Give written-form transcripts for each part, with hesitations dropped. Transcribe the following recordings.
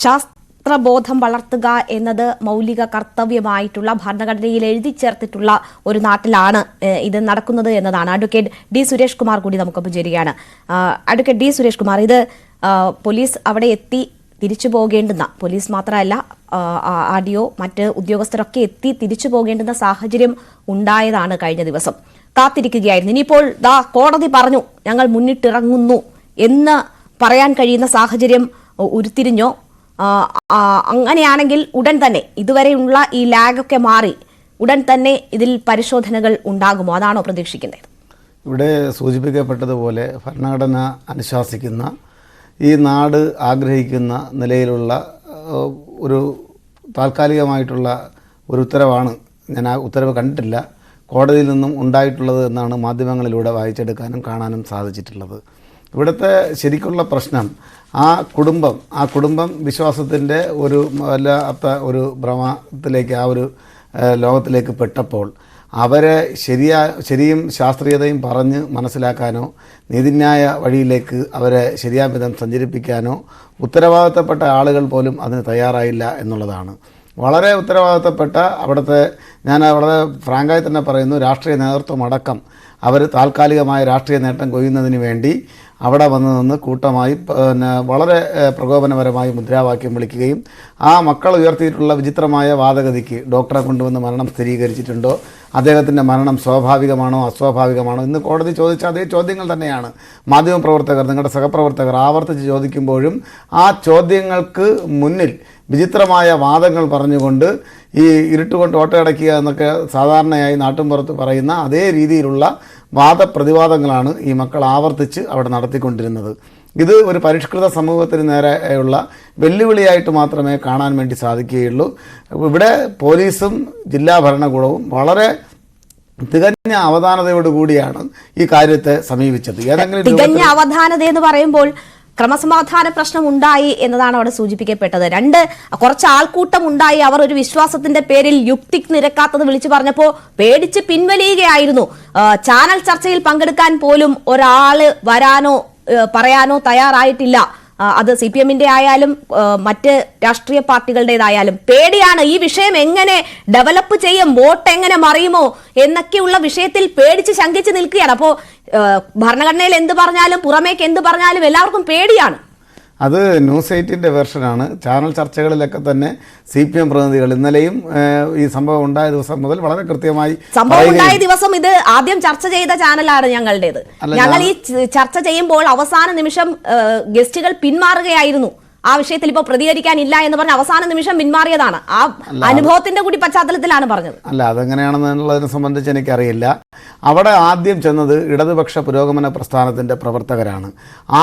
ശാസ്ത്രബോധം വളർത്തുക എന്നത് മൗലിക കർത്തവ്യമായിട്ടുള്ള ഭരണഘടനയിൽ എഴുതി ചേർത്തിട്ടുള്ള ഒരു നാട്ടിലാണ് ഇത് നടക്കുന്നത് എന്നതാണ്. അഡ്വക്കേറ്റ് ഡി സുരേഷ് കുമാർ കൂടി നമുക്കൊപ്പം ചേരുകയാണ്. അഡ്വക്കേറ്റ് ഡി സുരേഷ് കുമാർ, ഇത് പോലീസ് അവിടെ എത്തി തിരിച്ചു പോകേണ്ടുന്ന, പോലീസ് മാത്രമല്ല ആർഡിഒ മറ്റ് ഉദ്യോഗസ്ഥരൊക്കെ എത്തി തിരിച്ചു പോകേണ്ടുന്ന സാഹചര്യം ഉണ്ടായതാണ് കഴിഞ്ഞ ദിവസം. കാത്തിരിക്കുകയായിരുന്നു. ഇനിയിപ്പോൾ കോടതി പറഞ്ഞു ഞങ്ങൾ മുന്നിട്ടിറങ്ങുന്നു എന്ന് പറയാൻ കഴിയുന്ന സാഹചര്യം ഉരുത്തിരിഞ്ഞോ? അങ്ങനെയാണെങ്കിൽ ഉടൻ തന്നെ ഇതുവരെയുള്ള ഈ ലാഗൊക്കെ മാറി ഉടൻ തന്നെ ഇതിൽ പരിശോധനകൾ ഉണ്ടാകുമോ? അതാണോ പ്രതീക്ഷിക്കുന്നത്? ഇവിടെ സൂചിപ്പിക്കപ്പെട്ടതുപോലെ ഭരണഘടന അനുശാസിക്കുന്ന, ഈ നാട് ആഗ്രഹിക്കുന്ന നിലയിലുള്ള ഒരു താൽക്കാലികമായിട്ടുള്ള ഒരു ഉത്തരവാണ്. ഞാൻ ആ ഉത്തരവ് കണ്ടിട്ടില്ല, കോടതിയിൽ നിന്നും ഉണ്ടായിട്ടുള്ളത് എന്നാണ് മാധ്യമങ്ങളിലൂടെ വായിച്ചെടുക്കാനും കാണാനും സാധിച്ചിട്ടുള്ളത്. ഇവിടുത്തെ ശരിക്കുള്ള പ്രശ്നം ആ കുടുംബം വിശ്വാസത്തിൻ്റെ ഒരു വല്ലാത്ത ഒരു ഭ്രമത്തിലേക്ക്, ആ ഒരു ലോകത്തിലേക്ക് പെട്ടപ്പോൾ അവരെ ശരിയും ശാസ്ത്രീയതയും പറഞ്ഞ് മനസ്സിലാക്കാനോ നീതിന്യായ വഴിയിലേക്ക് അവരെ ശരിയായ വിധം സഞ്ചരിപ്പിക്കാനോ ഉത്തരവാദിത്തപ്പെട്ട ആളുകൾ പോലും അതിന് തയ്യാറായില്ല എന്നുള്ളതാണ്. വളരെ ഉത്തരവാദിത്തപ്പെട്ട അവിടുത്തെ, ഞാൻ വളരെ ഫ്രാങ്കായി തന്നെ പറയുന്നു, രാഷ്ട്രീയ നേതൃത്വം അടക്കം അവർ താൽക്കാലികമായ രാഷ്ട്രീയ നേട്ടം കൊയ്യുന്നതിന് വേണ്ടി അവിടെ വന്നു നിന്ന് കൂട്ടമായി വളരെ പ്രകോപനപരമായി മുദ്രാവാക്യം വിളിക്കുകയും ആ മക്കൾ ഉയർത്തിയിട്ടുള്ള വിചിത്രമായ വാദഗതിക്ക് ഡോക്ടറെ കൊണ്ടുവന്ന് മരണം സ്ഥിരീകരിച്ചിട്ടുണ്ടോ, അദ്ദേഹത്തിൻ്റെ മരണം സ്വാഭാവികമാണോ അസ്വാഭാവികമാണോ എന്ന് കോടതി ചോദിച്ച അതേ ചോദ്യങ്ങൾ തന്നെയാണ് മാധ്യമപ്രവർത്തകർ, നിങ്ങളുടെ സഹപ്രവർത്തകർ ആവർത്തിച്ച് ചോദിക്കുമ്പോഴും ആ ചോദ്യങ്ങൾക്ക് മുന്നിൽ വിചിത്രമായ വാദങ്ങൾ പറഞ്ഞുകൊണ്ട് ഈ ഇരുട്ടുകൊണ്ട് ഓട്ടയടക്കുക എന്നൊക്കെ സാധാരണയായി നാട്ടിൻപുറത്ത് പറയുന്ന അതേ രീതിയിലുള്ള വാദപ്രതിവാദങ്ങളാണ് ഈ മക്കൾ ആവർത്തിച്ച് അവിടെ നടത്തിക്കൊണ്ടിരുന്നത്. ഇത് ഒരു പരിഷ്കൃത സമൂഹത്തിന് നേരെയുള്ള വെല്ലുവിളിയായിട്ട് മാത്രമേ കാണാൻ വേണ്ടി സാധിക്കുകയുള്ളൂ. ഇവിടെ പോലീസും ജില്ലാ ഭരണകൂടവും വളരെ തികഞ്ഞ അവധാനതയോടുകൂടിയാണ് ഈ കാര്യത്തെ സമീപിച്ചത്. ഏതെങ്കിലും തികഞ്ഞ അവധാനത എന്ന് പറയുമ്പോൾ ക്രമസമാധാന പ്രശ്നം ഉണ്ടായി എന്നതാണ് അവിടെ സൂചിപ്പിക്കപ്പെട്ടത്. കുറച്ച് ആൾക്കൂട്ടം ഉണ്ടായി, അവർ ഒരു വിശ്വാസത്തിന്റെ പേരിൽ യുക്തി നിരക്കാത്തത് വിളിച്ചു പറഞ്ഞപ്പോ പേടിച്ച് പിൻവലിയുകയായിരുന്നു. ചാനൽ ചർച്ചയിൽ പങ്കെടുക്കാൻ പോലും ഒരാള് വരാനോ പറയാനോ തയ്യാറായിട്ടില്ല. അത് CPM-ന്റെ ആയാലും മറ്റ് രാഷ്ട്രീയ പാർട്ടികളുടേതായാലും പേടിയാണ്. ഈ വിഷയം എങ്ങനെ ഡെവലപ്പ് ചെയ്യും, വോട്ട് എങ്ങനെ മറിയുമോ എന്നൊക്കെയുള്ള വിഷയത്തിൽ പേടിച്ച് ശങ്കിച്ച് നിൽക്കുകയാണ്. അപ്പോൾ ഭരണഘടനയിൽ എന്ത് പറഞ്ഞാലും പുറമേക്ക് എന്ത് പറഞ്ഞാലും എല്ലാവർക്കും പേടിയാണ്. അത് ന്യൂസ് 8-ന്റെ വെർഷനാണ്. ചാനൽ ചർച്ചകളിലൊക്കെ തന്നെ CPM പ്രതിനിധികൾ ഇന്നലെയും ഈ സംഭവം ഉണ്ടായ ദിവസം മുതൽ വളരെ കൃത്യമായി, സംഭവം ഉണ്ടായ ദിവസം ഇത് ആദ്യം ചർച്ച ചെയ്ത ചാനലാണ് ഞങ്ങളുടേത്. ഞങ്ങൾ ഈ ചർച്ച ചെയ്യുമ്പോൾ അവസാന നിമിഷം ഗസ്റ്റുകൾ പിന്മാറുകയായിരുന്നു. ആ വിഷയത്തിൽ ഇപ്പോൾ പ്രതികരിക്കാനില്ല എന്ന് പറഞ്ഞ് അവസാന നിമിഷം പിന്മാറിയതാണ്. ആ അനുഭവത്തിന്റെ കൂടി പശ്ചാത്തലത്തിലാണ് പറഞ്ഞത്. അല്ല, അതെങ്ങനെയാണെന്നുള്ളതിനെ സംബന്ധിച്ച് എനിക്കറിയില്ല. അവിടെ ആദ്യം ചെന്നത് ഇടതുപക്ഷ പുരോഗമന പ്രസ്ഥാനത്തിൻ്റെ പ്രവർത്തകരാണ്.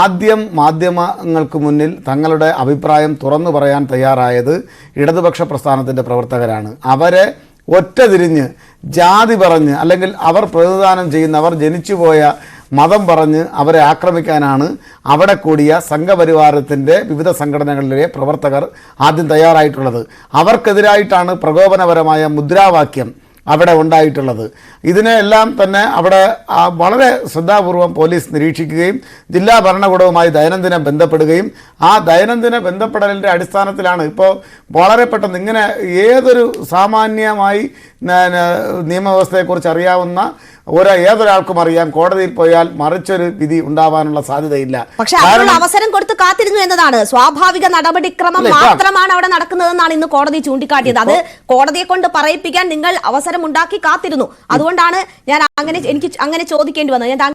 ആദ്യം മാധ്യമങ്ങൾക്ക് മുന്നിൽ തങ്ങളുടെ അഭിപ്രായം തുറന്നു പറയാൻ തയ്യാറായത് ഇടതുപക്ഷ പ്രസ്ഥാനത്തിൻ്റെ പ്രവർത്തകരാണ്. അവരെ ഒറ്റ തിരിഞ്ഞ് ജാതി പറഞ്ഞ്, അല്ലെങ്കിൽ അവർ പ്രതിദാനം ചെയ്യുന്ന, അവർ ജനിച്ചുപോയ മതം പറഞ്ഞ് അവരെ ആക്രമിക്കാനാണ് അവിടെ കൂടിയ സംഘപരിവാരത്തിൻ്റെ വിവിധ സംഘടനകളിലെ പ്രവർത്തകർ ആദ്യം തയ്യാറായിട്ടുള്ളത്. അവർക്കെതിരായിട്ടാണ് പ്രകോപനപരമായ മുദ്രാവാക്യം അവിടെ ഉണ്ടായിട്ടുള്ളത്. ഇതിനെല്ലാം തന്നെ അവിടെ വളരെ ശ്രദ്ധാപൂർവം പോലീസ് നിരീക്ഷിക്കുകയും ജില്ലാ ഭരണകൂടവുമായി ദൈനംദിനം ബന്ധപ്പെടുകയും ആ ദൈനംദിന ബന്ധപ്പെടലിൻ്റെ അടിസ്ഥാനത്തിലാണ് ഇപ്പോൾ വളരെ പെട്ടെന്ന് ഇങ്ങനെ ഏതൊരു സാമാന്യമായി നിയമവ്യവസ്ഥയെക്കുറിച്ച് അറിയാവുന്ന ഏതൊരാൾക്കും അറിയാം, കോടതിയിൽ പോയാൽ മറിച്ചൊരു വിധി ഉണ്ടാവാനുള്ള സാധ്യതയില്ല. പക്ഷേ അവസരം കൊടുത്ത് കാത്തിരുന്നു എന്നതാണ് സ്വാഭാവിക നടപടിക്രമം മാത്രമാണ് അവിടെ നടക്കുന്നതെന്നാണ് ഇന്ന് കോടതി ചൂണ്ടിക്കാട്ടിയത്. അത് കോടതിയെ കൊണ്ട് പറയിപ്പിക്കാൻ നിങ്ങൾ അവസരം ഉണ്ടാക്കി കാത്തിരുന്നു. അതുകൊണ്ടാണ് എനിക്ക് അങ്ങനെ ചോദിക്കേണ്ടി വന്നത്. ഞാൻ